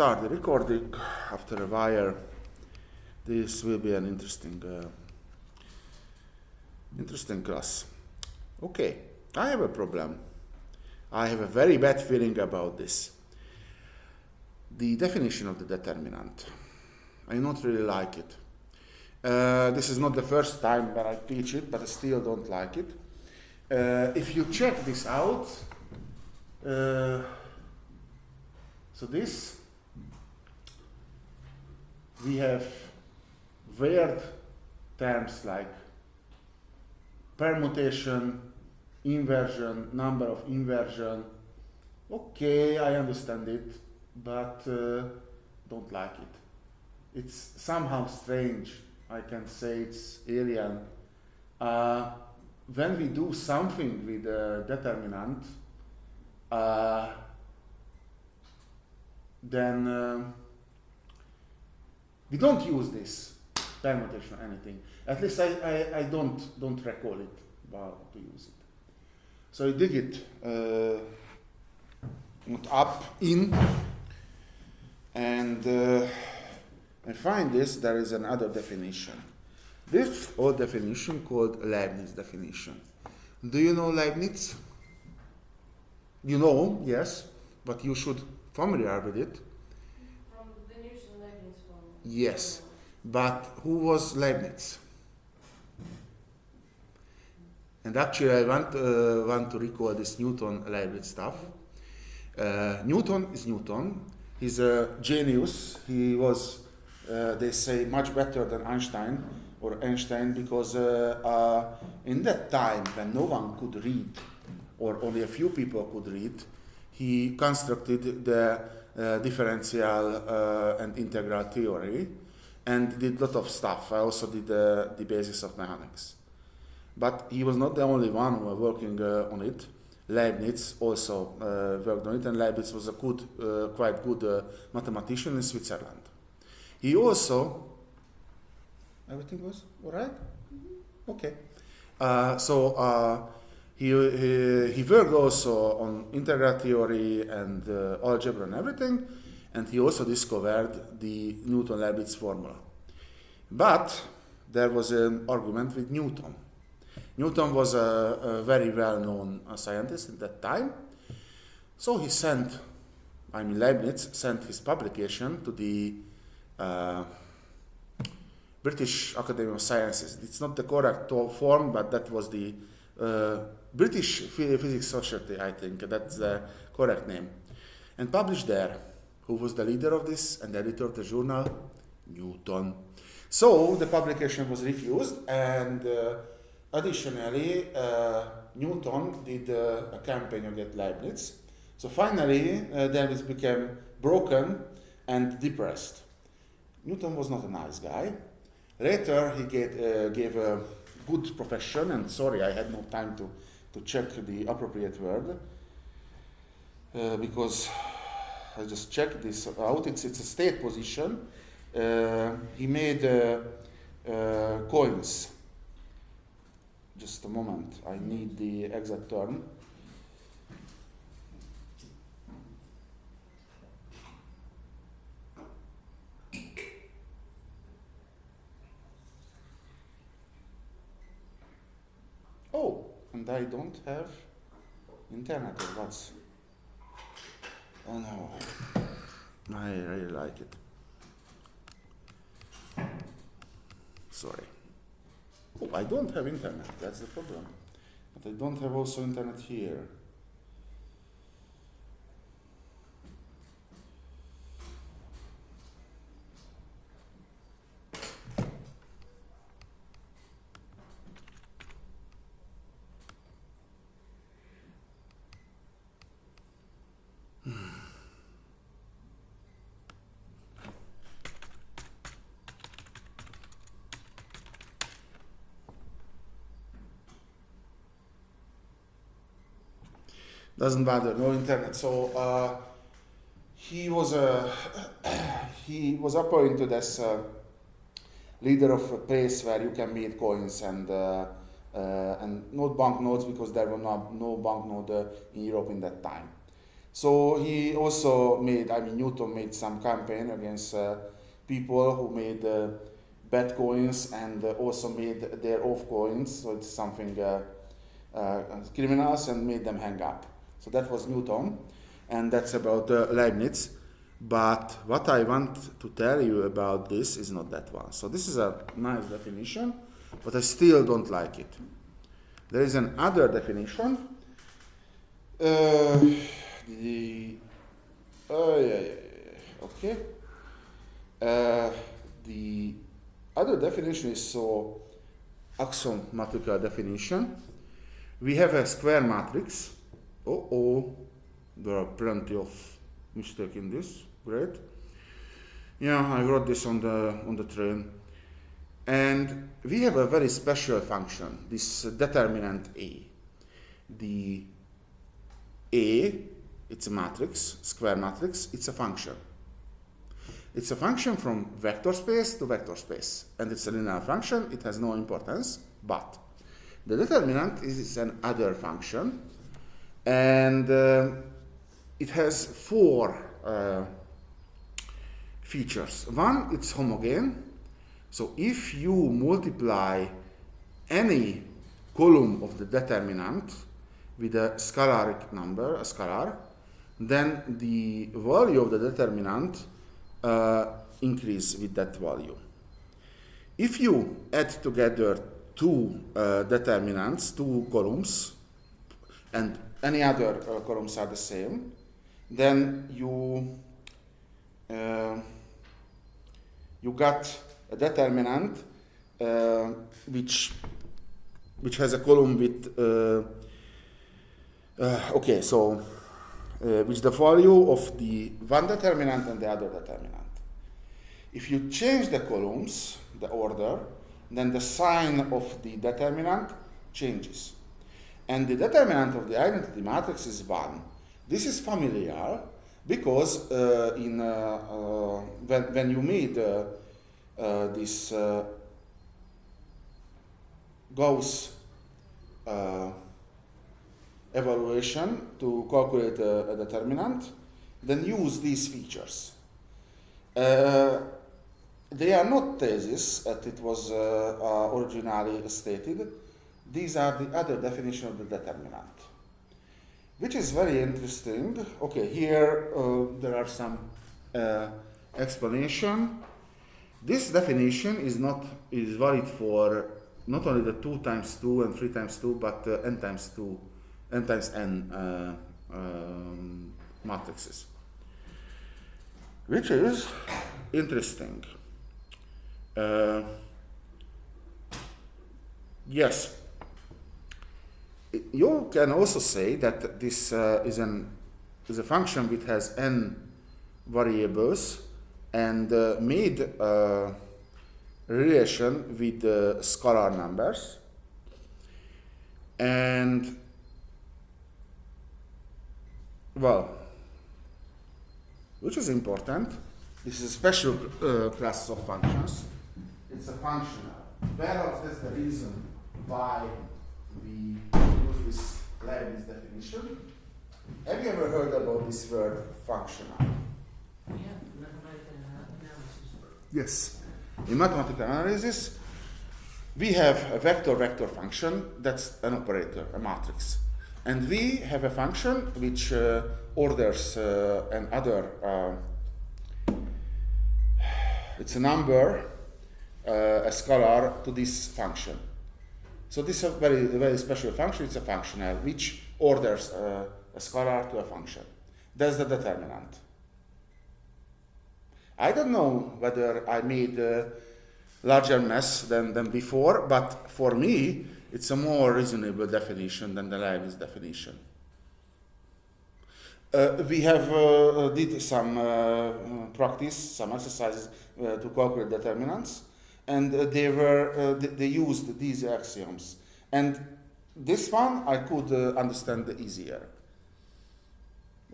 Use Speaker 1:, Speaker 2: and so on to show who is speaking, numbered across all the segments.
Speaker 1: start the recording after a while. This will be an interesting class. Okay, I have a problem. I have a very bad feeling about this. The definition of the determinant. I don't really like it. This is not the first time that I teach it, but I still don't like it. If you check this out, so this, we have weird terms like permutation, inversion, number of inversion. Okay, I understand it, but don't like it. It's somehow strange. I can say it's alien. When we do something with a determinant, then we don't use this permutation or anything. At least I don't recall it, but to use it. So I dig it up in, and I find this. There is another definition. This old definition called Leibniz definition. Do you know Leibniz? You know, yes, but you should familiar with it.
Speaker 2: From the Newton-Leibniz formula.
Speaker 1: Yes, but who was Leibniz? And actually, I want to recall this Newton-Leibniz stuff. Newton is Newton. He's a genius. He was, they say, much better than Einstein because in that time when no one could read, or only a few people could read, he constructed the differential and integral theory and did a lot of stuff. I also did the basis of mechanics. But he was not the only one who was working on it. Leibniz also worked on it, and Leibniz was a quite good mathematician in Switzerland. He also, everything was all right? Mm-hmm. Okay. He worked also on integral theory and algebra and everything, and he also discovered the Newton-Leibniz formula. But there was an argument with Newton. Newton was a very well-known scientist at that time, so Leibniz sent his publication to the British Academy of Sciences. It's not the correct form, but that was the British Physics Society, I think. That's the correct name. And published there. Who was the leader of this and the editor of the journal? Newton. So the publication was refused, and additionally, Newton did a campaign against Leibniz. So finally, Leibniz became broken and depressed. Newton was not a nice guy. Later, he gave a good profession, and sorry, I had no time to check the appropriate word, because I just checked this out. It's a state position. He made coins. Just a moment, I need the exact term. Oh, and I don't have internet or what's. Oh no, I really like it. Sorry. Oh, I don't have internet, that's the problem. But I don't have also internet here. Doesn't matter, no internet. So he was appointed as leader of a place where you can meet coins and not banknotes, because there were no banknote in Europe in that time. So he also made, I mean, Newton made some campaign against people who made bad coins and also made their off coins, so it's something criminals, and made them hang up. So that was Newton, and that's about Leibniz. But what I want to tell you about this is not that one. So this is a nice definition, but I still don't like it. There is another definition. Okay. The other definition is so axiomatic definition. We have a square matrix. There are plenty of mistakes in this. Great. Yeah, I wrote this on the train. And we have a very special function, this determinant A. The A, it's a matrix, square matrix, it's a function. It's a function from vector space to vector space, and it's a linear function, it has no importance, but the determinant is an other function, and it has four features. One, it's homogeneous. So if you multiply any column of the determinant with a scalar number, a scalar, then the value of the determinant increase with that value. If you add together two determinants, two columns, and any other columns are the same, then you got a determinant which has a column with which the value of the one determinant and the other determinant. If you change the columns, the order, then the sign of the determinant changes. And the determinant of the identity matrix is 1. This is familiar because when you made this Gauss evaluation to calculate a determinant, then use these features. They are not theses, as it was originally stated. These are the other definition of the determinant, which is very interesting. Okay, here there are some explanation. This definition is valid for not only the 2 times 2 and 3 times 2, but n times 2, n times n matrices, which is interesting. Yes, you can also say that this is a function which has n variables and made a relation with the scalar numbers, and well, which is important. This is a special class of functions. It's a functional. Perhaps that's the reason why we use this Leibniz definition. Have you ever heard about this word functional?
Speaker 3: Yeah, mathematical analysis.
Speaker 1: Yes. In mathematical analysis, we have a vector-vector function that's an operator, a matrix. And we have a function which orders another, it's a number, a scalar to this function. So this is a very special function. It's a functional which orders a scalar to a function. That's the determinant. I don't know whether I made a larger mess than before, but for me, it's a more reasonable definition than the Leibniz definition. We have did some practice, some exercises to calculate determinants, and they used these axioms. And this one I could understand easier.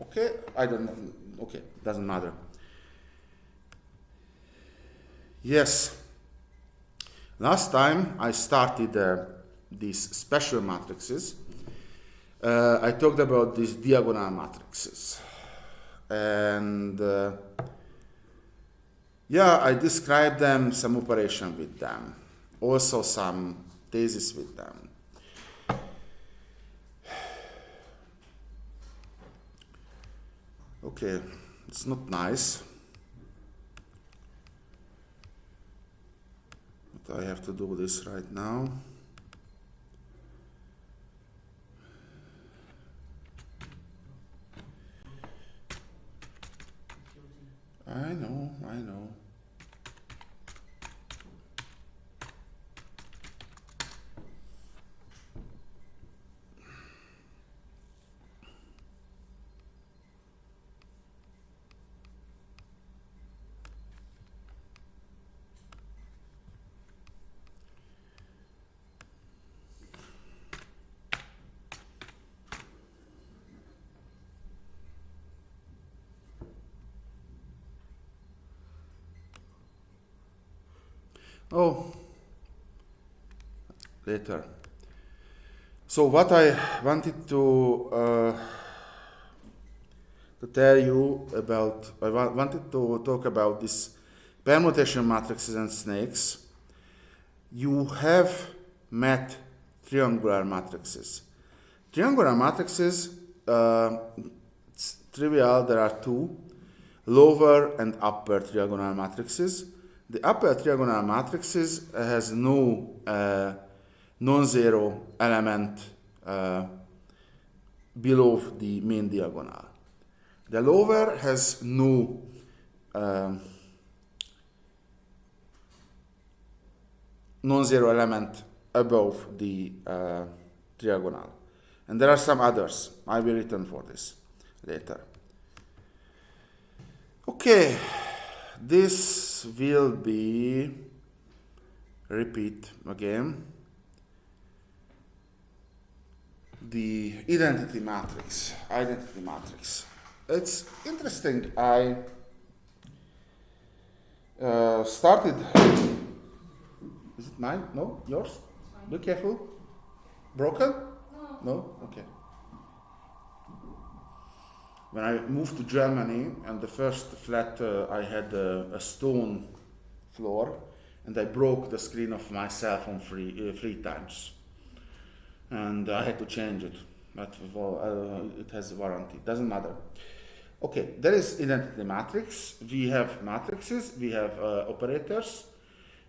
Speaker 1: Okay, I don't know. Okay, doesn't matter. Yes. Last time I started these special matrices. I talked about these diagonal matrices. and yeah, I described them, some operation with them, also some thesis with them. Okay, it's not nice, but I have to do this right now. I know. Oh, later. So what I wanted to tell you about, I wanted to talk about this permutation matrices and snakes. You have met triangular matrices. Triangular matrices, it's trivial, there are two, lower and upper trigonal matrices. The upper trigonal matrices has no non-zero element below the main diagonal. The lower has no non-zero element above the triagonal. And there are some others. I will return for this later. Okay, this will be, repeat again, the identity matrix. It's interesting. I started. Is it mine? No? Yours? Be careful. Broken? No? Okay. When I moved to Germany, and the first flat I had a stone floor, and I broke the screen of my cell phone three times. And I had to change it, but it has a warranty. Doesn't matter. Okay, there is identity matrix. We have matrices, we have operators,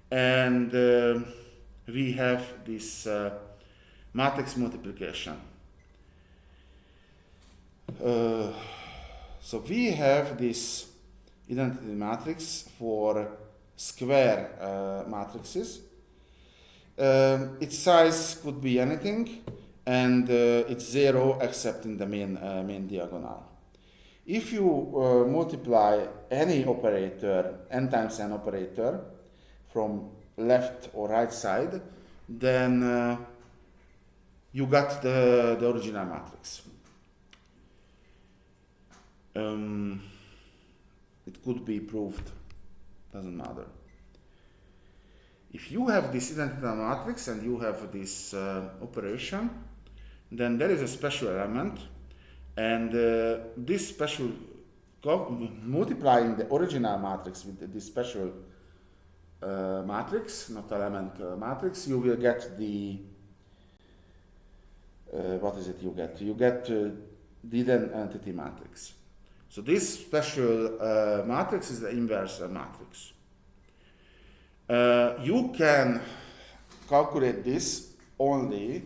Speaker 1: and we have this matrix multiplication. So we have this identity matrix for square matrices. Its size could be anything, and it's zero except in the main diagonal. If you multiply any operator, n times n operator, from left or right side, then you got the original matrix. It could be proved, doesn't matter. If you have this identity matrix and you have this operation, then there is a special element, and this special, multiplying the original matrix with this special matrix, not element matrix, you will get the, what is it you get? You get the identity matrix. So this special matrix is the inverse matrix. You can calculate this only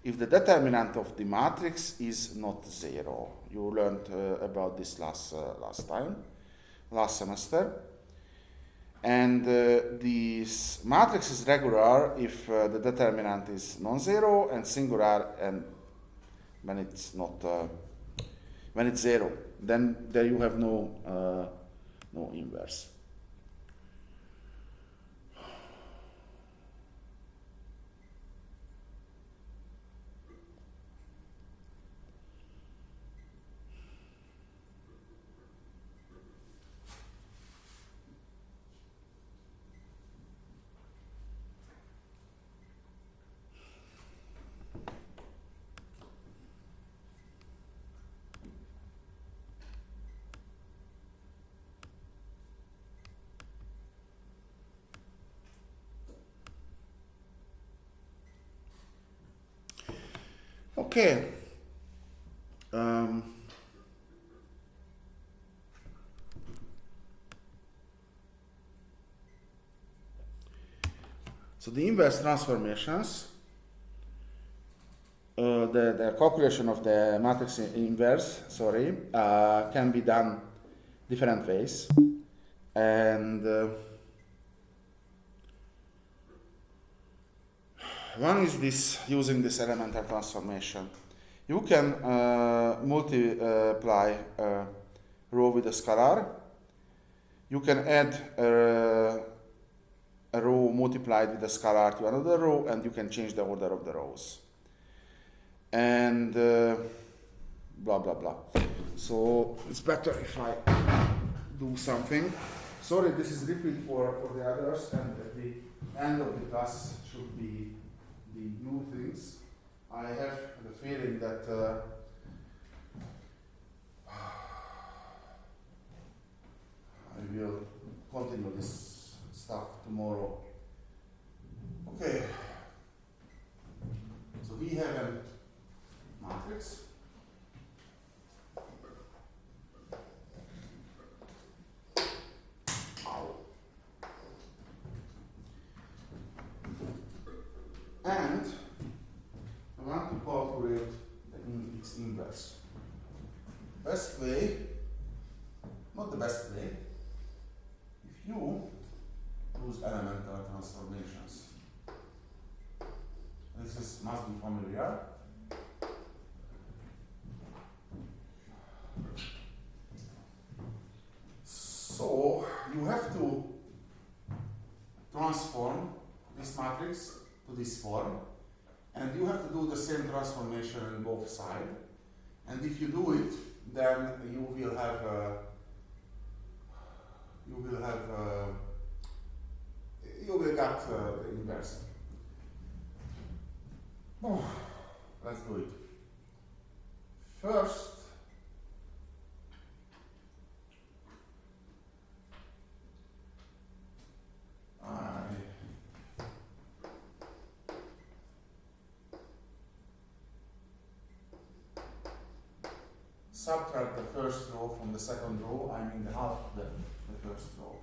Speaker 1: if the determinant of the matrix is not zero. You learned about this last semester. And this matrix is regular if the determinant is non-zero, and singular and when it's not when it's zero. Then there you have no inverse. Okay. So the inverse transformations, the calculation of the matrix inverse, can be done different ways, and one is this using this elemental transformation. You can multiply a row with a scalar. You can add a row multiplied with a scalar to another row, and you can change the order of the rows. And blah blah blah. So it's better if I do something. Sorry, this is repeat for the others, and at the end of the class should be the new things. I have the feeling that I will continue this stuff tomorrow. Okay. So we have a matrix. And I want to calculate its inverse. Best way, not the best way, if you use elemental transformations. This must be familiar. So you have to transform this matrix to this form, and you have to do the same transformation on both sides. And if you do it, then you will get the inverse. Oh, let's do it. First, subtract the first row from the second row, I mean the half of the first row.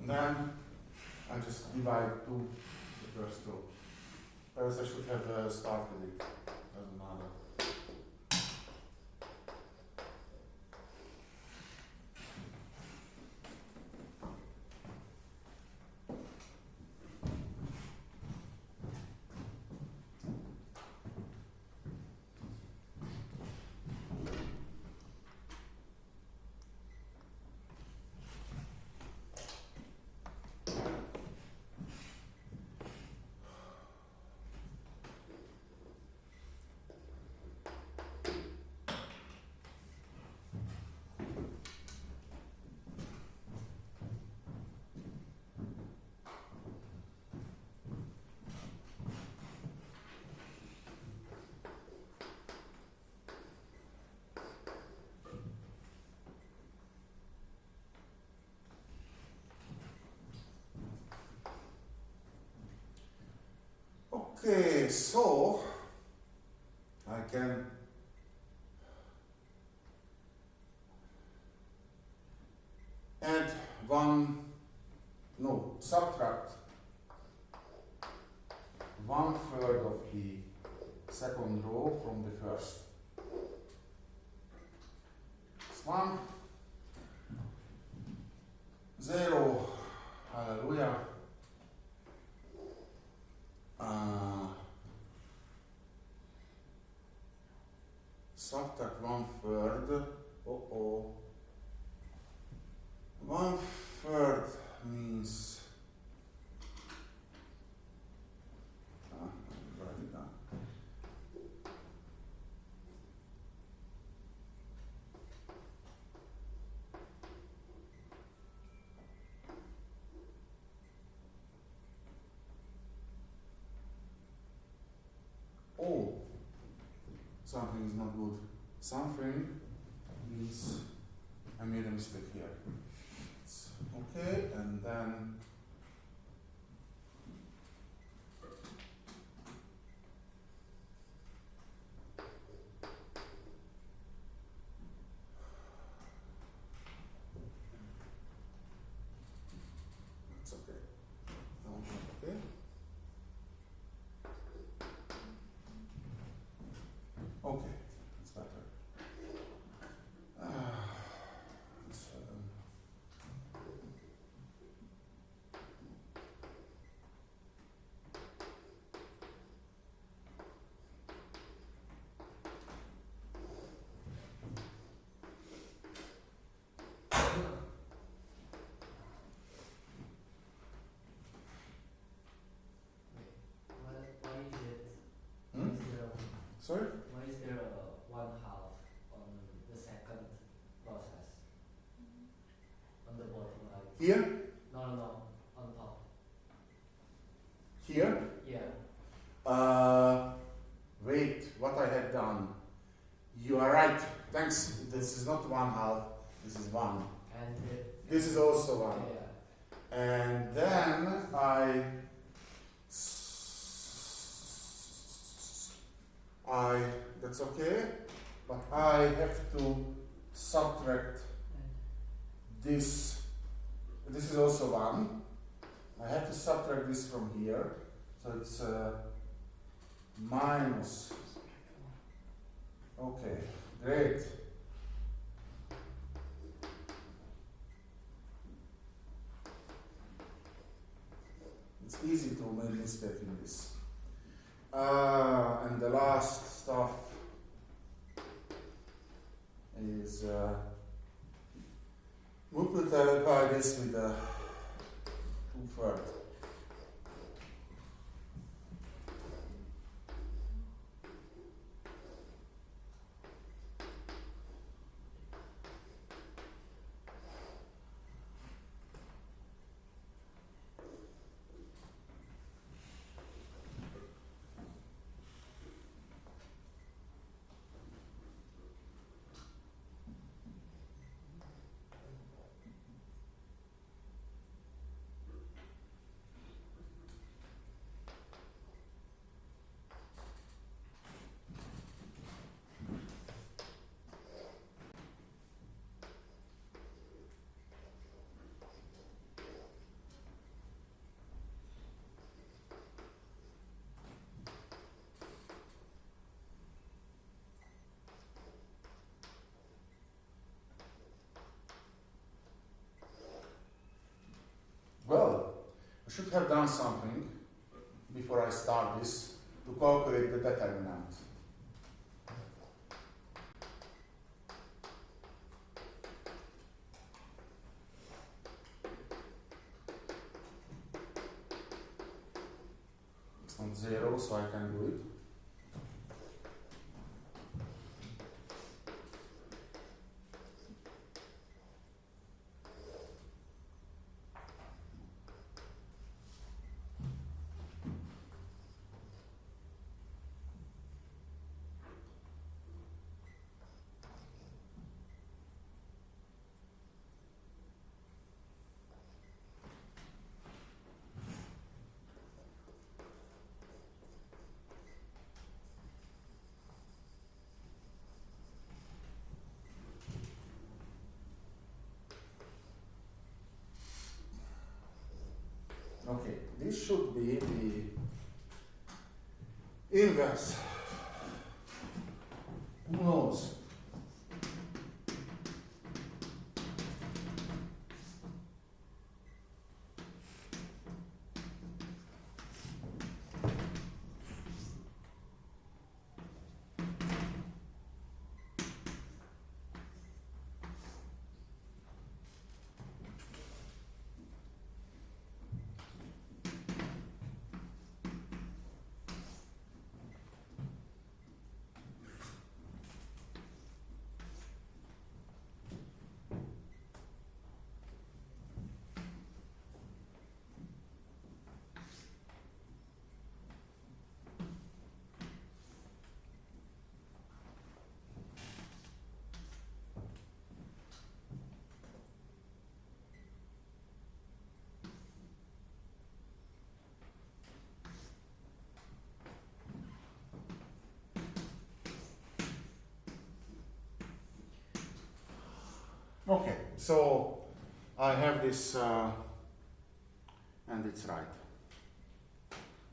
Speaker 1: Then I just divide to the first row. Perhaps I should have started it. Doesn't matter. Okay, so I can add subtract 1/3 of the second row from the first. It's 1, 0, hallelujah. Subtract 1/3. Uh-oh. 1/3 means write it down. Oh, something is not good. Something means I made a mistake here. It's okay, and then it's okay. No, okay. Okay, it's better. It's,
Speaker 3: Why is it?
Speaker 1: Hmm?
Speaker 3: Is there,
Speaker 1: Sorry?
Speaker 3: why is there a 1/2 on the second process? On the bottom right?
Speaker 1: Here?
Speaker 3: No, on top.
Speaker 1: Here?
Speaker 3: Yeah.
Speaker 1: Wait, what I had done. You are right. Thanks. This is not 1/2. This is 1.
Speaker 3: And
Speaker 1: This is also 1.
Speaker 3: yeah.
Speaker 1: And then that's okay, but I have to subtract this. This is also 1. I have to subtract this from here, so it's minus. Okay, great. It's easy to make mistake in this. And the last stuff is multiply this with a 2/3. Well, I should have done something before I start this to calculate the determinant. It's not 0, so I can do it. Okay, this should be the inverse. Who knows? so I have this, and it's right.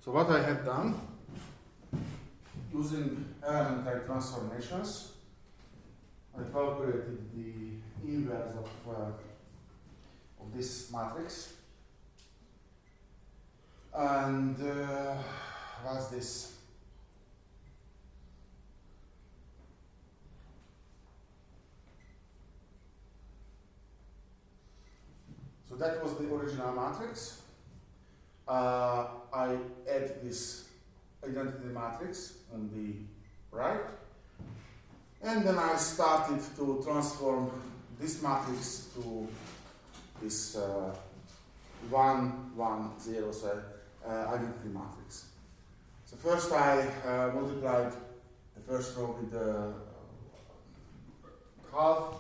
Speaker 1: So what I have done, using elementary transformations, I calculated the inverse of this matrix. And what's this? So that was the original matrix. I add this identity matrix on the right, and then I started to transform this matrix to this 1, 1, 0, so identity matrix. So first I multiplied the first row with half,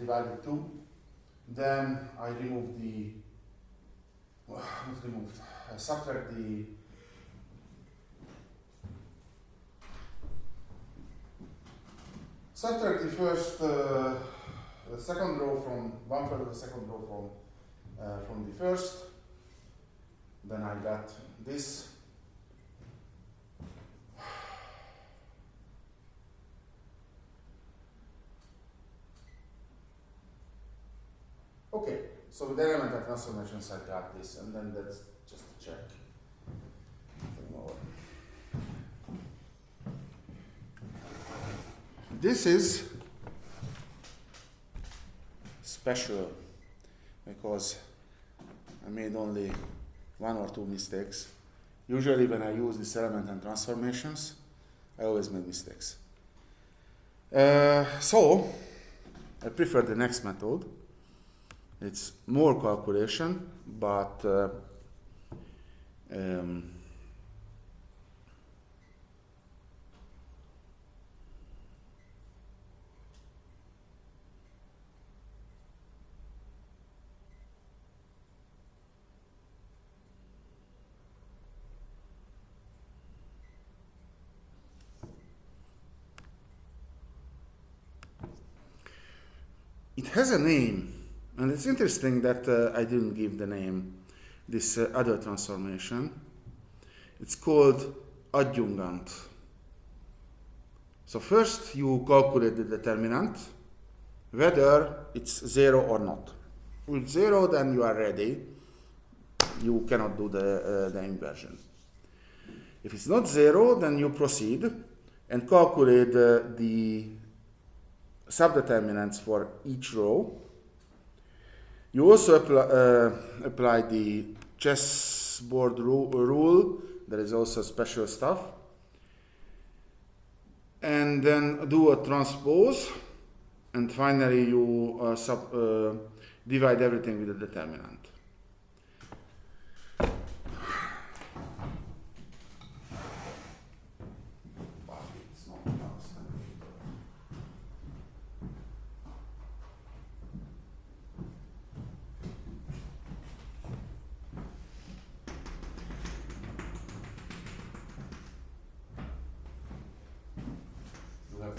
Speaker 1: divided 2. Then I removed the, subtract the first, the second row from 1/3 of the second row from the first. Then I got this. Okay, so with elementary transformations I got this, and then that's just a check. Nothing more. This is special because I made only 1 or 2 mistakes. Usually when I use this element and transformations, I always make mistakes. So I prefer the next method. It's more calculation, but it has a name. And it's interesting that I didn't give the name, this other transformation. It's called adjungant. So first you calculate the determinant, whether it's 0 or not. With 0, then you are ready. You cannot do the inversion. If it's not 0, then you proceed and calculate the subdeterminants for each row. You also apply the chessboard rule. There is also special stuff. And then do a transpose. And finally you divide everything with a determinant.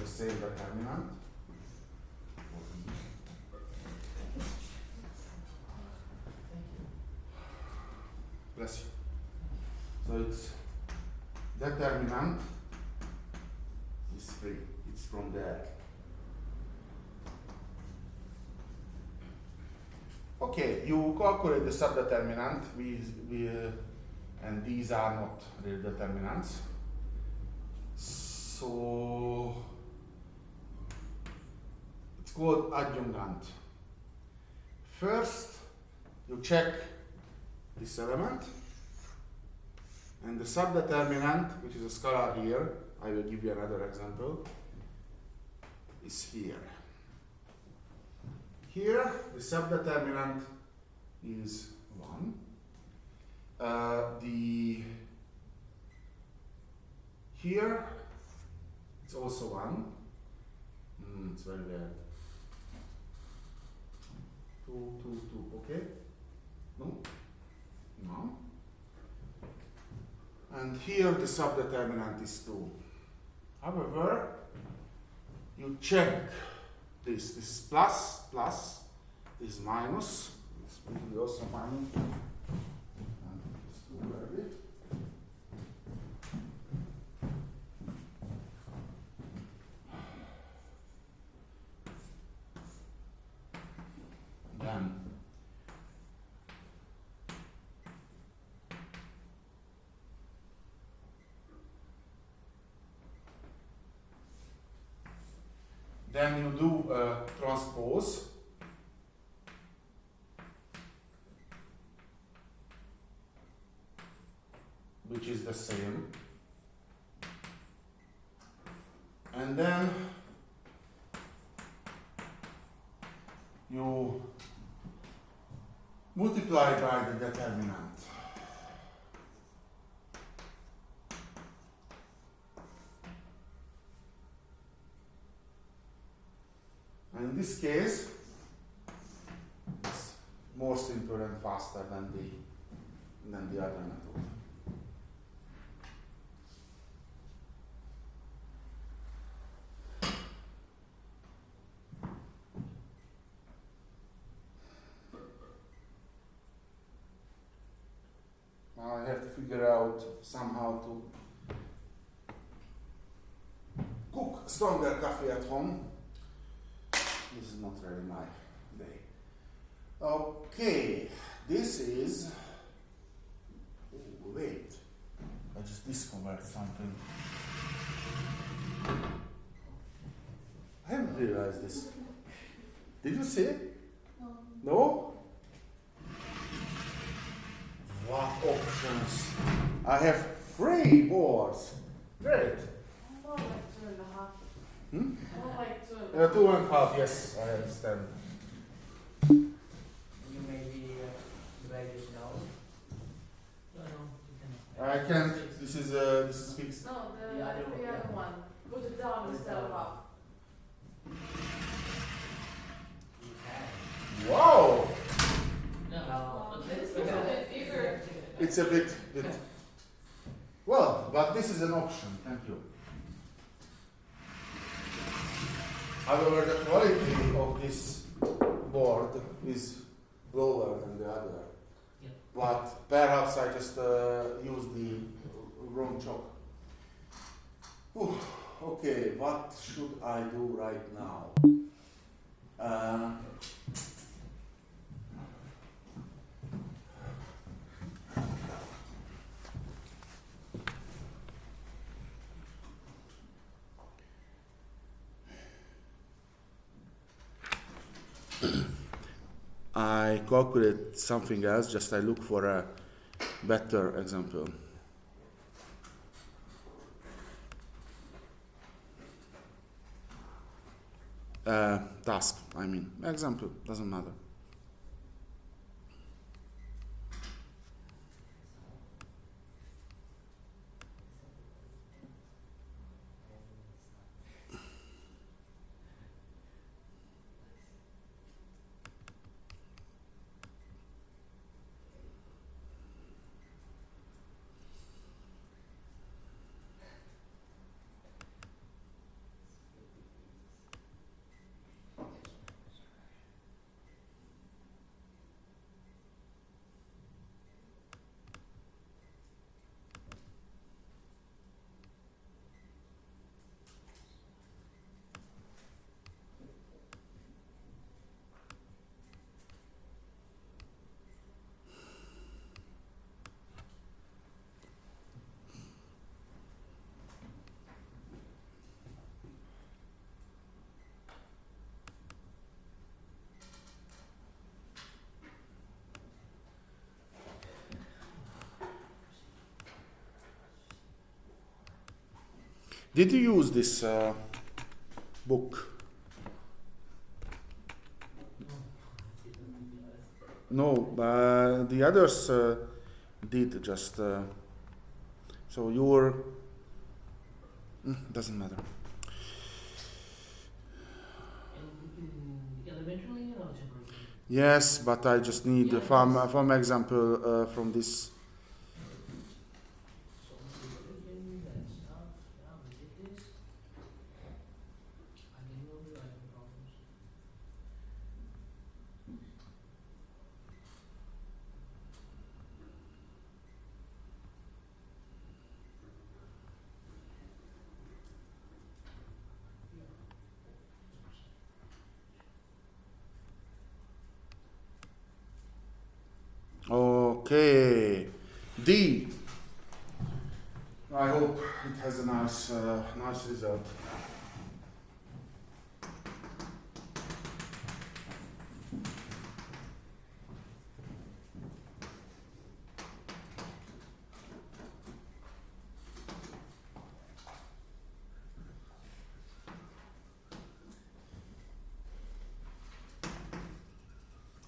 Speaker 1: Same determinant. Bless you. So it's determinant is free. It's from there. Okay, you calculate the subdeterminant. And these are not real determinants. So it's called adjungant. First, you check this element, and the subdeterminant, which is a scalar here, I will give you another example, is here. Here, the subdeterminant is 1. Here, it's also 1. It's very bad. 2, 2, 2, okay? No? No. And here the subdeterminant is 2. However, you check this. This is plus, plus. is minus. It's maybe also minus. And it's too early. Then you do a transpose. Which is the same. And then you multiply by the determinant. And in this case, it's more simple and faster than the other method. Now I have to figure out somehow to cook stronger coffee at home. This is not really my day. Okay, this is. Oh, wait. I just discovered something. I haven't realized this. Did you see it?
Speaker 2: No.
Speaker 1: No? What options? I have 3 boards. Great.
Speaker 2: More like 2.5.
Speaker 1: Hmm?
Speaker 2: More like 2.5.
Speaker 1: 2.5, yes, I understand.
Speaker 3: You maybe drag it down. No, you can.
Speaker 1: I can't. This is fixed.
Speaker 2: No, the
Speaker 3: The other
Speaker 2: other one. Put it down
Speaker 3: Put it
Speaker 2: instead
Speaker 3: down.
Speaker 2: of up.
Speaker 3: You can.
Speaker 1: Wow!
Speaker 3: No,
Speaker 2: It's a bit bigger.
Speaker 1: It's a bit. Well, but this is an option. Thank you. However, the quality of this board is lower than the other.
Speaker 3: Yeah.
Speaker 1: But perhaps I just used the wrong chalk. Whew, okay, what should I do right now? I calculate something else, just I look for a better example. Task, I mean, example, doesn't matter. Did you use this book? No, the others did just. So your doesn't matter.
Speaker 3: Elementary or algebra?
Speaker 1: Yes, but I just need
Speaker 3: Yeah,
Speaker 1: from example from this.
Speaker 3: So that stuff. Yeah, we did this. Again, we'll be writing problems.
Speaker 1: Okay. D. I hope it has a nice result.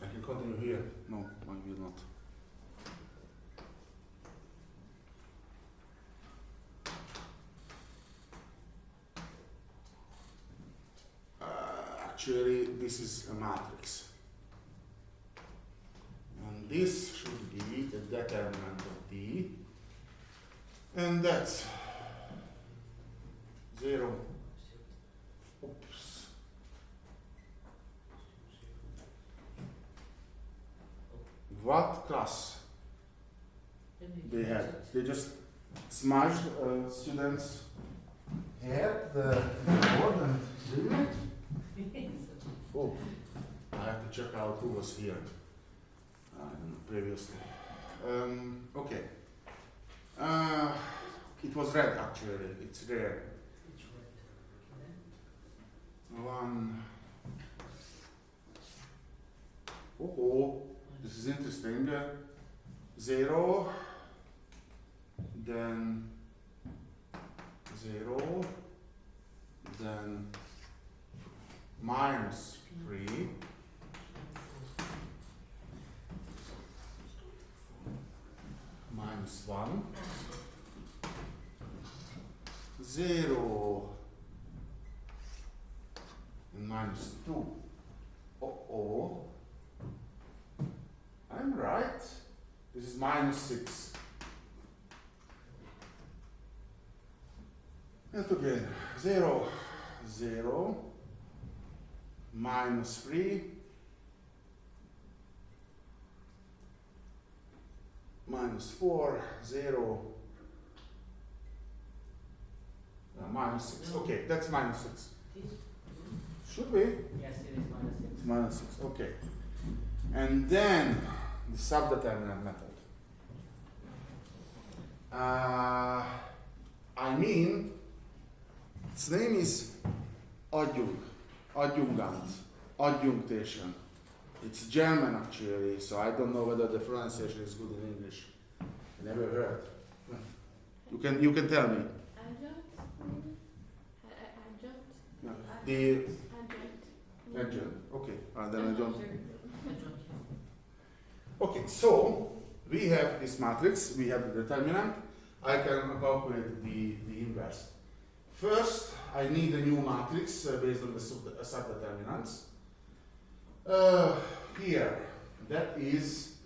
Speaker 1: I can continue here. No, I will not. Actually, this is a matrix. And this should be the determinant of D. And that's 0. Oops. What class they had? They just smashed students' hair the board and did it? Oh, I have to check out who was here previously. Okay. It was red actually. It's rare. One. Oh, this is interesting. 0. Then 0. Then minus 3. Minus 1. 0. And minus 2. Oh. I'm right. This is minus 6. And again, 0, 0. Minus 3. Minus 4, 0. Minus 6. Okay, that's minus 6. Should be?
Speaker 3: Yes, it is minus 6.
Speaker 1: It's minus 6. Okay. And then the subdeterminant method. I mean, its name is adjungant, adjunctation. It's German actually, so I don't know whether the pronunciation is good in English. I never heard. You can tell me. No. The adjunct. Okay, then I don't. Okay, so we have this matrix. We have the determinant. I can calculate the inverse. First, I need a new matrix based on the subdeterminants. Here, that is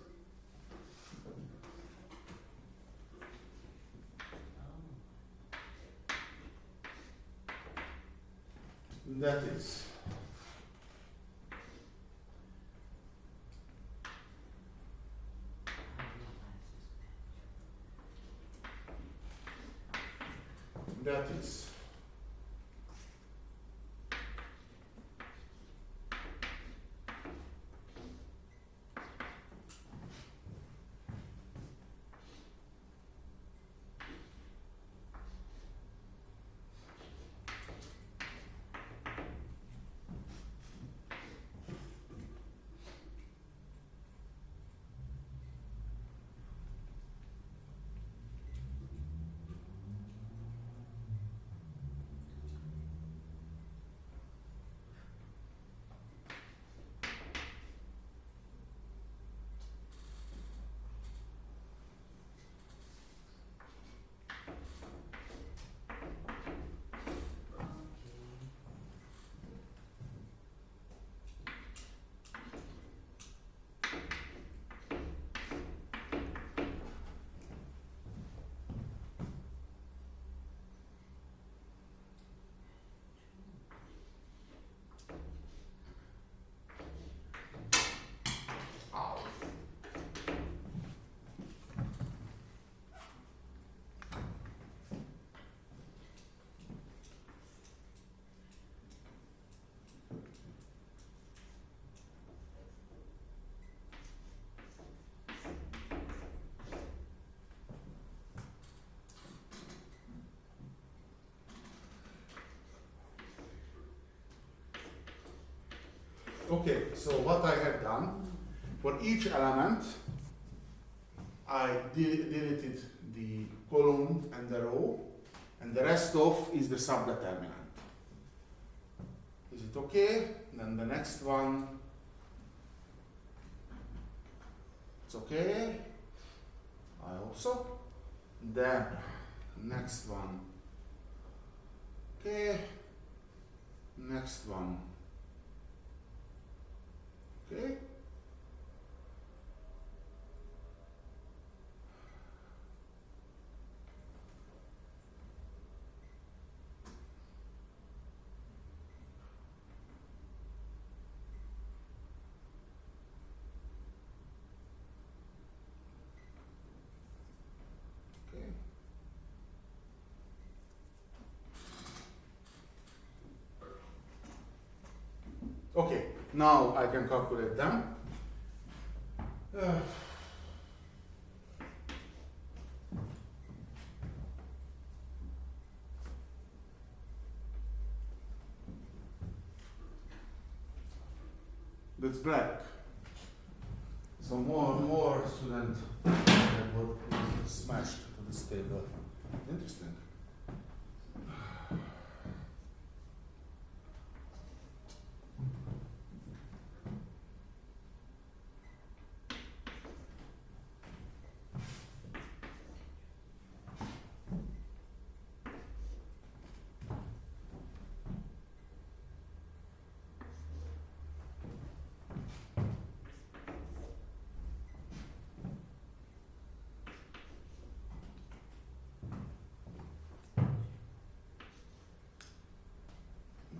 Speaker 1: that is Okay, so what I have done, for each element, I deleted the column and the row, and the rest of is the subdeterminant. Is it okay? Then the next one, it's okay. I hope so. Then next one, okay. Next one, okay. Okay. Okay, now I can calculate them. That's black. So more student that were smashed to this table. Interesting.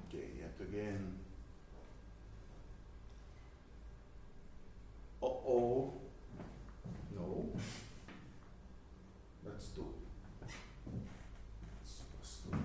Speaker 1: Okay, yet again. Uh-oh. No. Let's do. Let's do.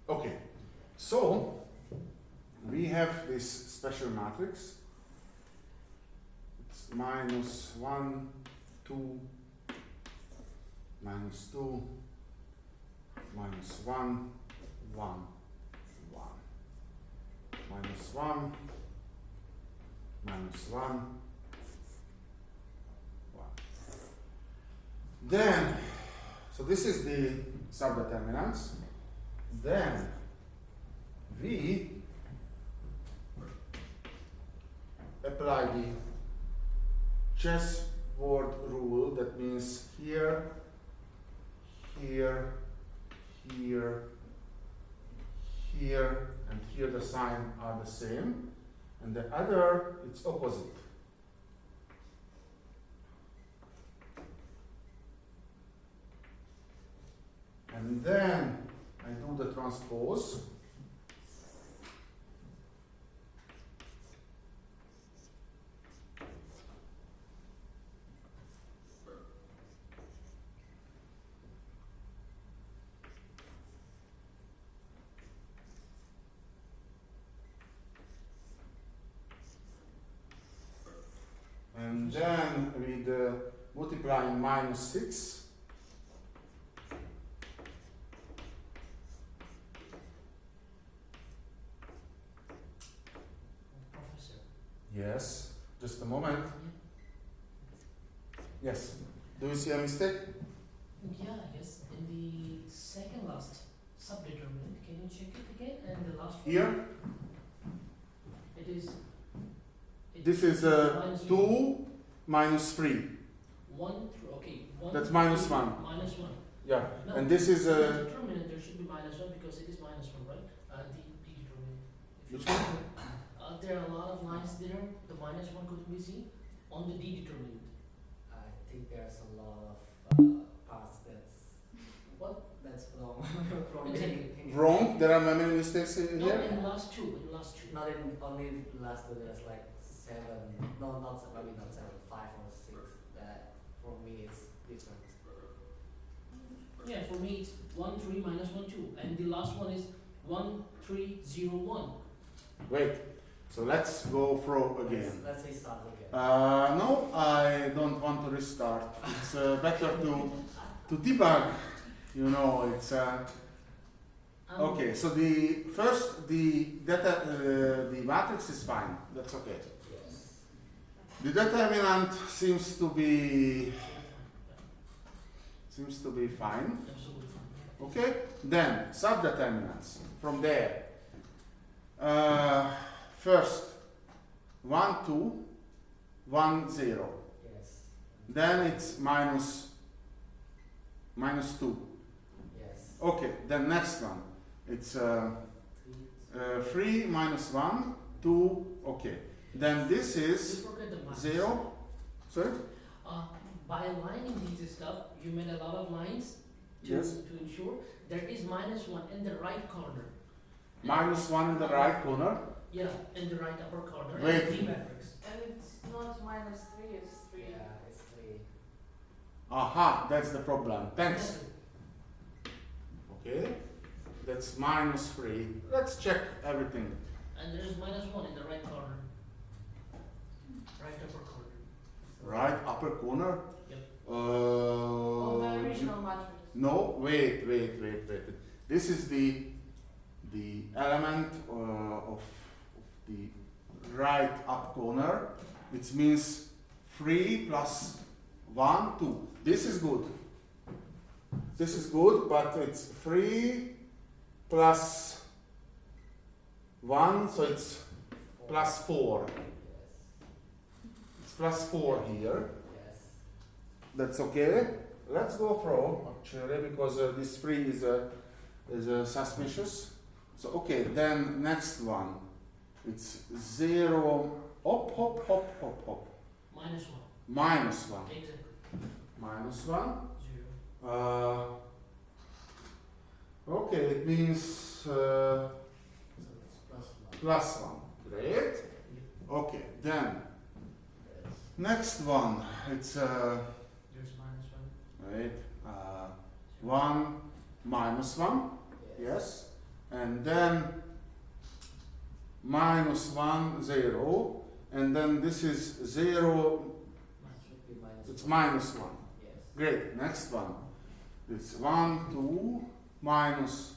Speaker 1: Okay, so we have this special matrix. It's minus 1, 2, minus 2, minus 1, 1, 1, minus 1, minus 1, 1. Then, so this is the subdeterminants. Then we apply the chessboard rule. That means here, here, here, here, and here the signs are the same, and the other it's opposite. And then I do the transpose. And then with multiplying minus 6.
Speaker 4: Professor.
Speaker 1: Yes, just a moment. Yes. Do you see a mistake?
Speaker 4: Yeah, yes. In the second last subdeterminant, can you check it again? And the last one?
Speaker 1: Here,
Speaker 4: It is.
Speaker 1: this is
Speaker 4: minus
Speaker 1: 2 minus 3.
Speaker 4: 1 through, okay. 1
Speaker 1: That's minus 1.
Speaker 4: Minus 1.
Speaker 1: Yeah.
Speaker 4: No,
Speaker 1: And this is
Speaker 4: determinant, there should be minus 1 because it is minus 1, right? The determinant. If
Speaker 1: Which
Speaker 4: you
Speaker 1: one?
Speaker 4: there are a lot of lines there. The minus 1 couldn't be seen on the D determinant.
Speaker 3: I think there's a lot of parts that's wrong from
Speaker 4: Exactly.
Speaker 1: wrong. There are many mistakes in
Speaker 4: No,
Speaker 1: here.
Speaker 4: in the last two. In the last two.
Speaker 3: Not in only last two. There's like 7. No, not 7. Maybe not 7. 5 or 6. That for me it's different.
Speaker 4: Yeah, for me it's 1, 3, minus 1, 2. And the last one is ENKEMNA0301.
Speaker 1: Wait. So let's go through again.
Speaker 3: Let's restart again.
Speaker 1: No, I don't want to restart. It's better to debug. You know, it's okay. So the first the matrix is fine. That's okay.
Speaker 3: Yes.
Speaker 1: The determinant seems to be fine.
Speaker 4: Absolutely fine.
Speaker 1: Okay. Then subdeterminants from there. First 1 2 1 0.
Speaker 3: Yes.
Speaker 1: Then it's minus 2.
Speaker 3: Yes.
Speaker 1: Okay, then next one. It's 3 minus 1, 2, okay. Then this
Speaker 4: You
Speaker 1: is
Speaker 4: forget the minus.
Speaker 1: 0. Sorry?
Speaker 4: By aligning these stuff, you made a lot of lines to,
Speaker 1: Yes.
Speaker 4: to ensure there is -1 in the right corner.
Speaker 1: Minus 1 in the right corner.
Speaker 4: Yeah, in the right upper corner.
Speaker 1: Wait.
Speaker 4: And D matrix.
Speaker 2: And it's not -3, it's 3.
Speaker 3: Yeah, it's 3.
Speaker 1: Aha, that's the problem. Thanks. Okay, that's minus 3. Let's check everything.
Speaker 4: And there's -1 in the right corner. Right upper corner.
Speaker 1: Right upper corner.
Speaker 4: Yep.
Speaker 2: Of the original matrix.
Speaker 1: No, wait. This is the element of the right up corner. It means 3 plus 1, 2. This is good. This is good, but it's 3 plus 1, so it's plus 4.
Speaker 3: Yes.
Speaker 1: It's plus 4 here.
Speaker 3: Yes.
Speaker 1: That's okay. Let's go through actually because this 3 is suspicious. So okay, then next one. It's 0. Hop.
Speaker 4: -1.
Speaker 1: Minus 1.
Speaker 4: Exactly.
Speaker 1: Minus 1.
Speaker 4: 0.
Speaker 1: Okay, it means
Speaker 3: So it's +1.
Speaker 1: plus 1. Great. Okay, then
Speaker 3: Yes.
Speaker 1: next one. It's
Speaker 4: There's -1.
Speaker 1: right. 1 minus 1. Yes. And then minus 1, 0. And then this is 0.
Speaker 3: Should be minus.
Speaker 1: It's
Speaker 3: 1.
Speaker 1: minus 1.
Speaker 3: Yes.
Speaker 1: Great. Next one. It's 1, 2, minus.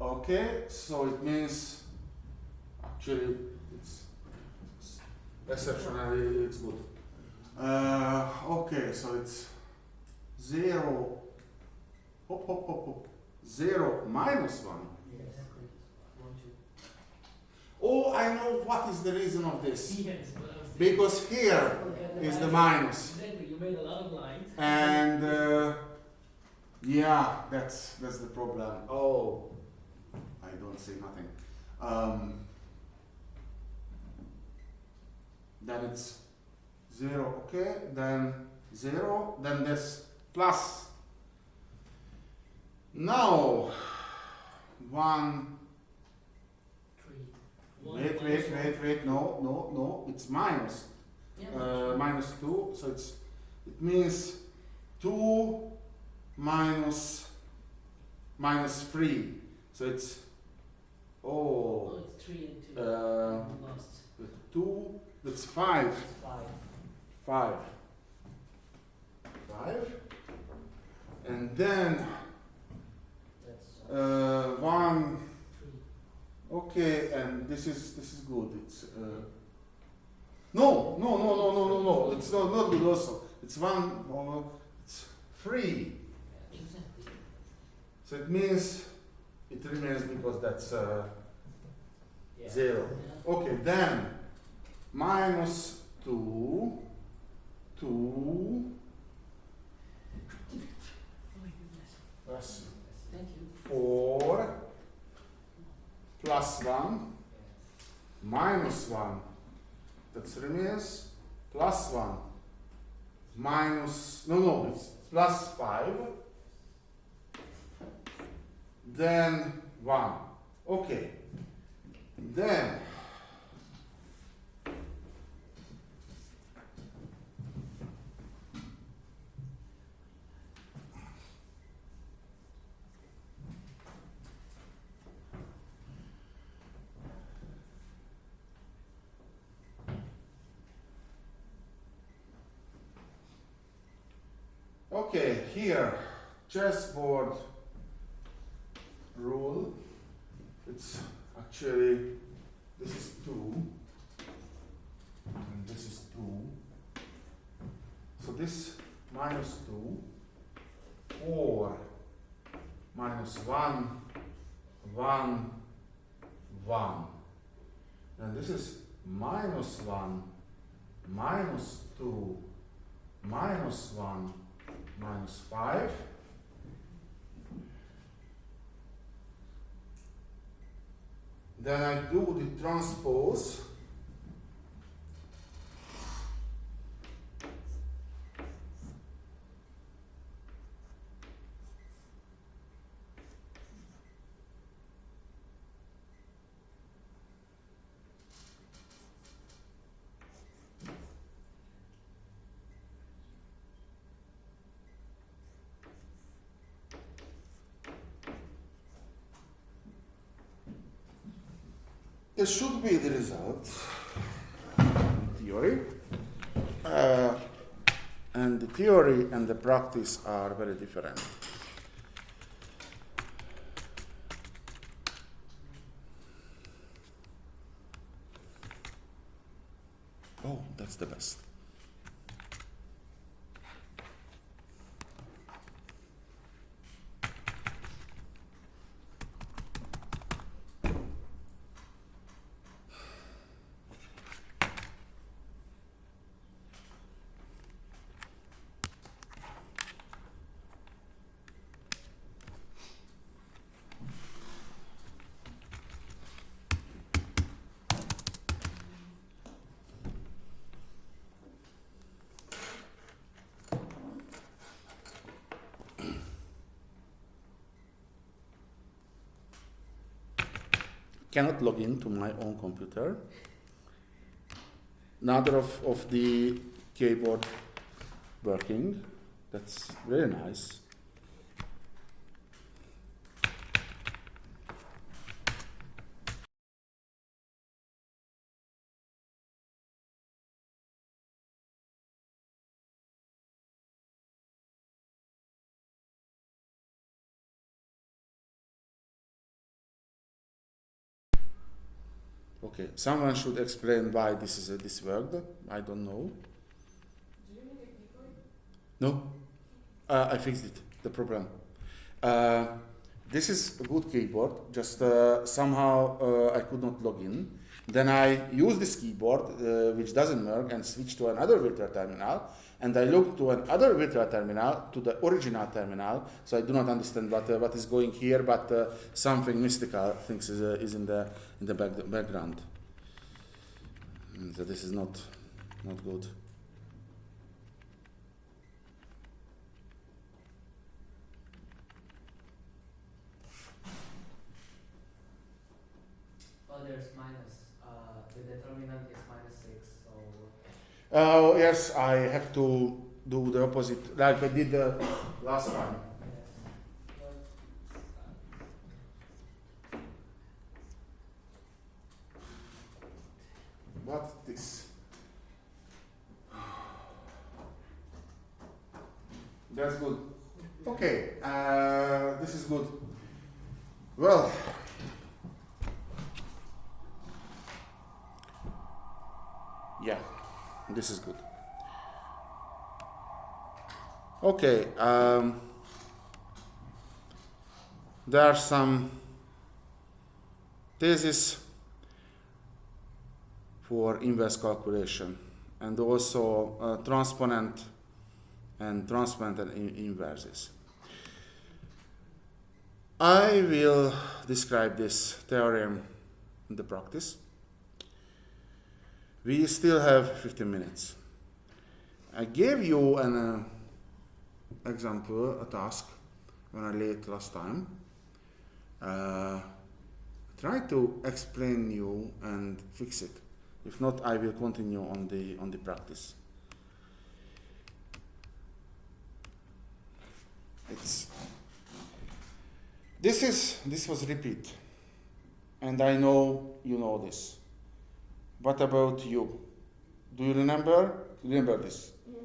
Speaker 1: Okay, so it means actually it's exceptionally it's good. Okay, so it's 0. Hop. 0 minus 1.
Speaker 3: Yes.
Speaker 4: Exactly. 1, 2.
Speaker 1: Oh, I know what is the reason of this.
Speaker 4: Yes, what I was thinking.
Speaker 1: Because here
Speaker 4: Forget
Speaker 1: is the minus.
Speaker 4: Exactly, you made a lot of lines.
Speaker 1: And yeah, that's the problem. Oh, I don't see nothing. Then it's 0, okay, then 0, then this plus. Now 1.
Speaker 4: 3. 1
Speaker 1: Wait, no, it's minus.
Speaker 4: Yeah,
Speaker 1: Minus 2, so it means 2 minus 3, so it's
Speaker 4: oh, it's 3 and 2. Lost.
Speaker 1: 2, that's 5.
Speaker 3: It's 5.
Speaker 1: 5, and then
Speaker 3: That's
Speaker 1: 1.
Speaker 4: 3.
Speaker 1: Okay, and this is good. It's no. It's not good also. It's 1. It's 3.
Speaker 4: Exactly.
Speaker 1: So it means it remains because that's
Speaker 3: yeah.
Speaker 1: 0.
Speaker 4: Yeah.
Speaker 1: Okay, then minus 2,
Speaker 4: Oh my goodness.
Speaker 1: plus
Speaker 4: Thank you.
Speaker 1: 4, plus 1,
Speaker 3: Yes.
Speaker 1: minus 1. That remains plus 1. Minus, no, it's plus 5. Then 1. Okay. Then Okay, here, chessboard rule. It's actually, this is 2, and this is 2. So this minus 2, 4, minus 1, 1, 1. And this is minus 1, minus 2, minus 1, minus 5. Then I do the transpose. This should be the result in theory. And the theory and the practice are very different. Oh, that's the best. Cannot log into my own computer. Neither of the keyboard working. That's very nice. Okay, someone should explain why this worked. I don't know.
Speaker 2: Do you need a keyboard?
Speaker 1: No, I fixed it. The problem. This is a good keyboard. Just somehow I could not log in. Then I use this keyboard, which doesn't work, and switch to another virtual terminal. And I look to another virtual terminal, to the original terminal. So I do not understand what is going here, but something mystical things is in the background. And so this is not good.
Speaker 3: Oh, there's minus. The determinant is -6, so.
Speaker 1: Oh, yes, I have to do the opposite, like I did last time. What this? That's good. Okay, this is good. Well, yeah, this is good. Okay, there are some thesis for inverse calculation, and also transponent and inverses. I will describe this theorem in the practice. We still have 15 minutes. I gave you an example, a task, when I late last time. Try to explain you and fix it. If not, I will continue on the practice. This was repeat, and I know you know this. What about you? Do you remember this?
Speaker 2: Yeah.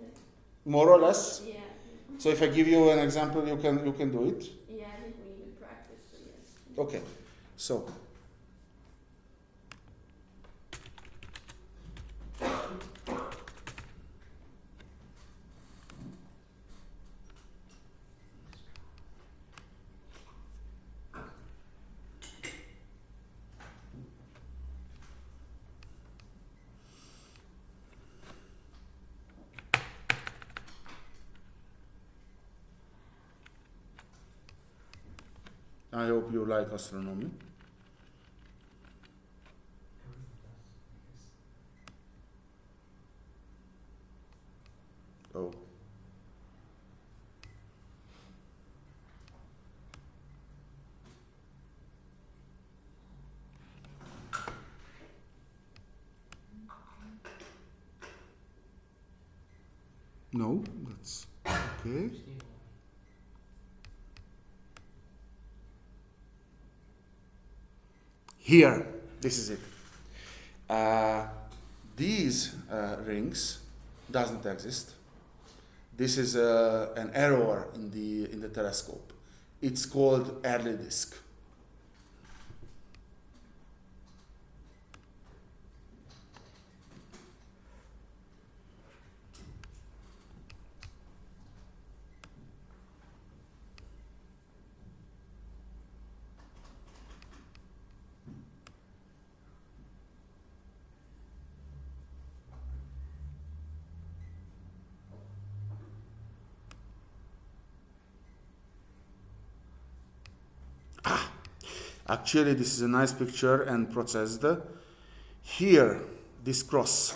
Speaker 1: More or less?
Speaker 2: Yeah.
Speaker 1: So if I give you an example, you can do it.
Speaker 2: Yeah, I think we need to practice, but yes.
Speaker 1: Okay. So I hope you like astronomy. Oh. No, that's okay. Here, this is it. These rings doesn't exist. This is an error in the telescope. It's called early disk. Actually, this is a nice picture and processed. Here, this cross.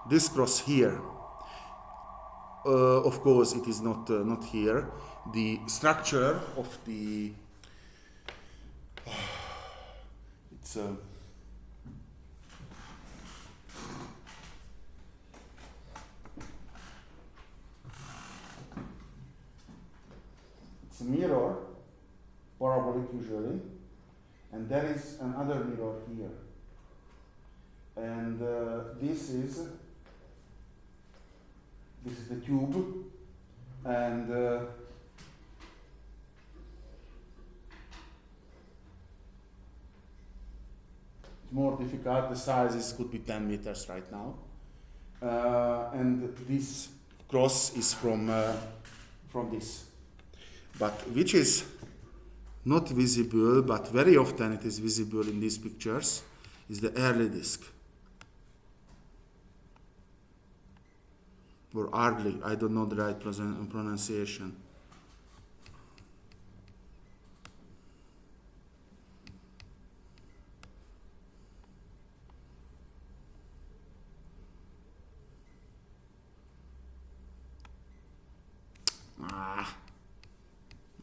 Speaker 1: This cross here. Of course, it is not here. The structure of the it's a mirror, parabolic usually, and there is another mirror here. And this is the tube, and it's more difficult. The sizes could be 10 meters right now, and this cross is from this. But which is not visible, but very often it is visible in these pictures, is the early disk. Or early, I don't know the right pronunciation.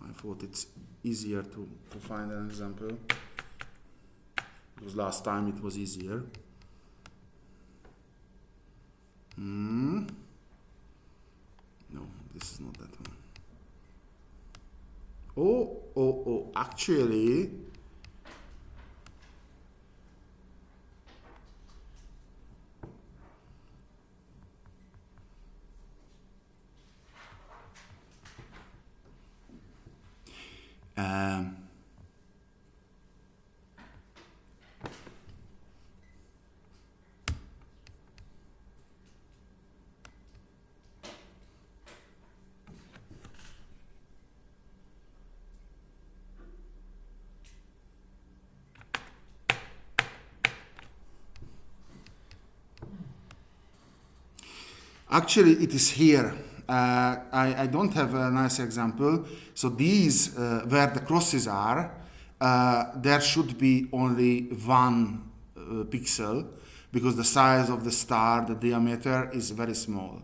Speaker 1: I thought it's easier to find an example, because last time it was easier. No, this is not that one. Oh, actually, actually, it is here. I don't have a nice example. So these, where the crosses are, there should be only one pixel, because the size of the star, the diameter, is very small.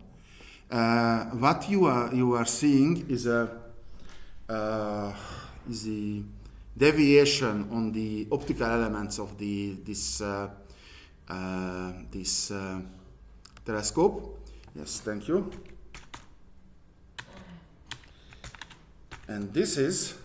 Speaker 1: What you are seeing is the deviation on the optical elements of this telescope. Yes, thank you. And this is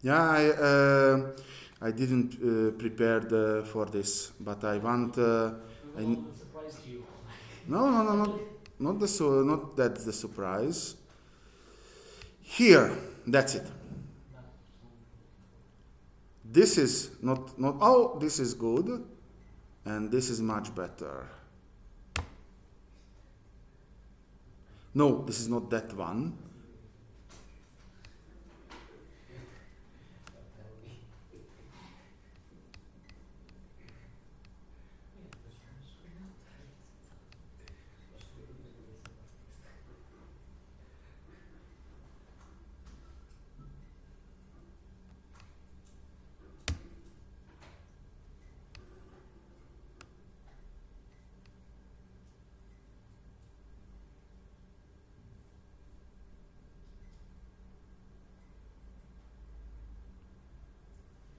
Speaker 1: Yeah, I didn't prepare for this, but I want.
Speaker 4: What surprised you?
Speaker 1: No, no, no, not not that's the surprise. Here, that's it. This is not. Oh, this is good, and this is much better. No, this is not that one.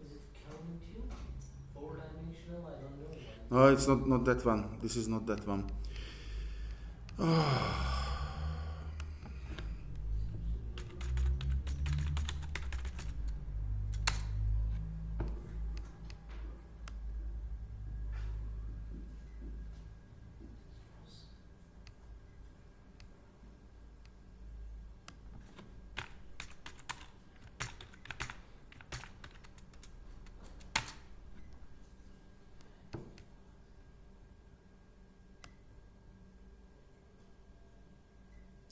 Speaker 4: Is it counting to? 4-dimensional? I don't know.
Speaker 1: No, it's not that one. This is not that one.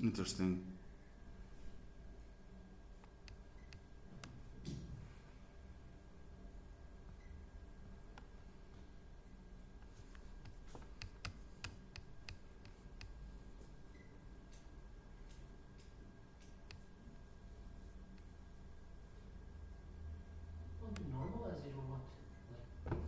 Speaker 1: Interesting.
Speaker 4: Want to normalize it or what? Like,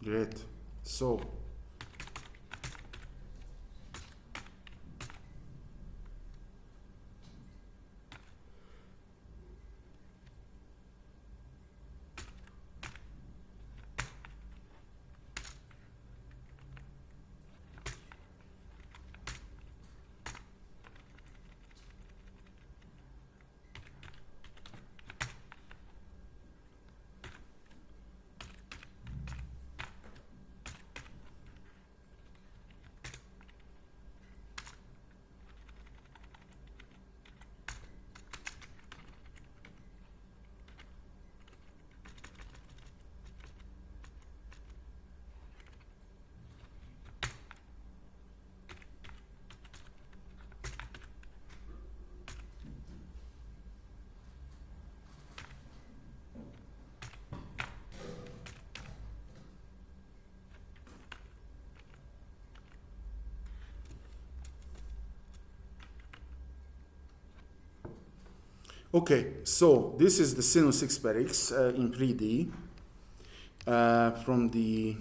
Speaker 4: Great. So, okay, so this is the sinus x per x in 3D from the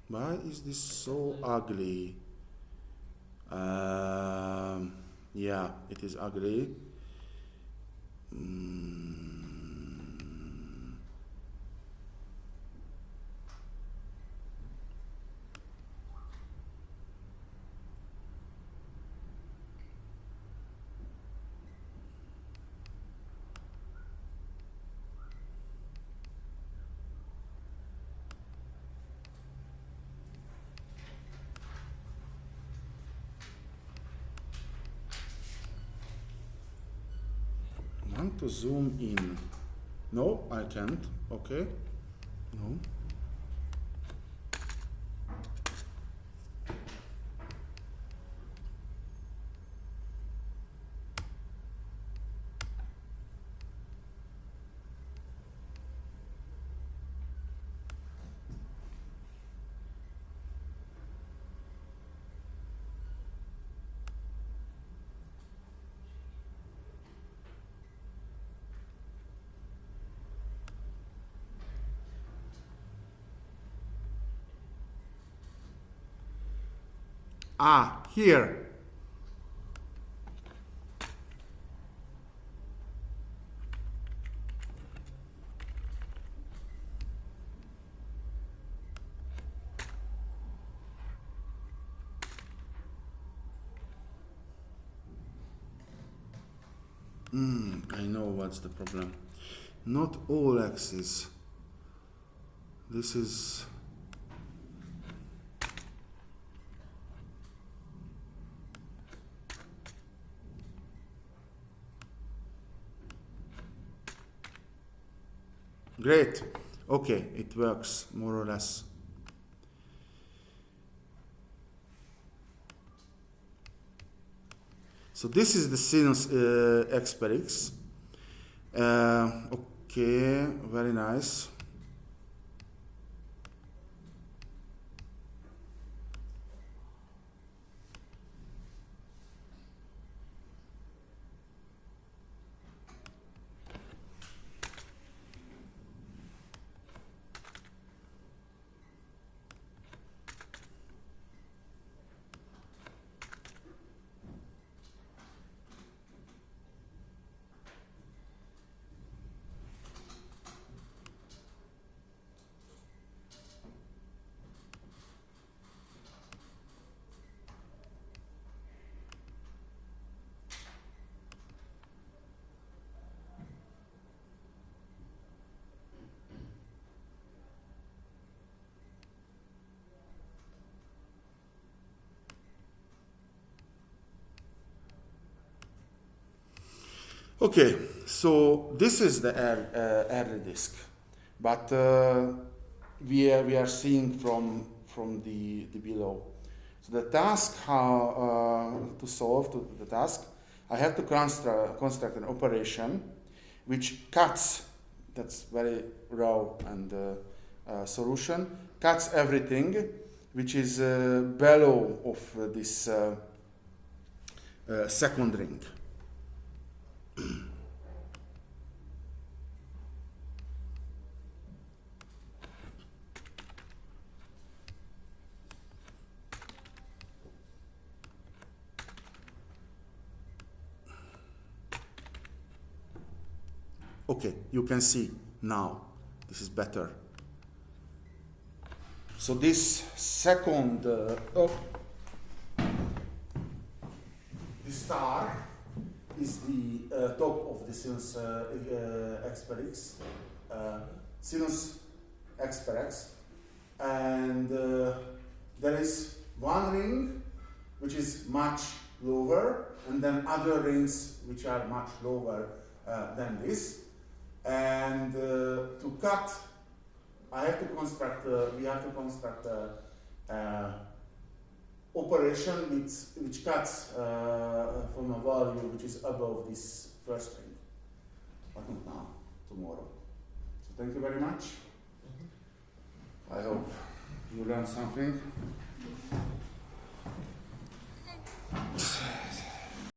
Speaker 1: Why is this so ugly? Yeah, it is ugly. I want to zoom in. No, I can't. Okay. No. Ah, here. I know what's the problem. Not all axes. This is... Great. Okay, it works more or less. So this is the sinus x per x. Okay, very nice. Okay, so this is the early disk, but we are seeing from the below. So the task to solve the task, I have to construct an operation which cuts. That's very raw and solution cuts everything which is below of this second ring. Okay, you can see now this is better. So this second this star is the top of the sinus x per x, sinus x per x, and there is one ring which is much lower, and then other rings which are much lower than this. And to cut, I have to construct. We have to construct operation which cuts from a value which is above this first ring, but not now, tomorrow. So thank you very much. I hope you learned something.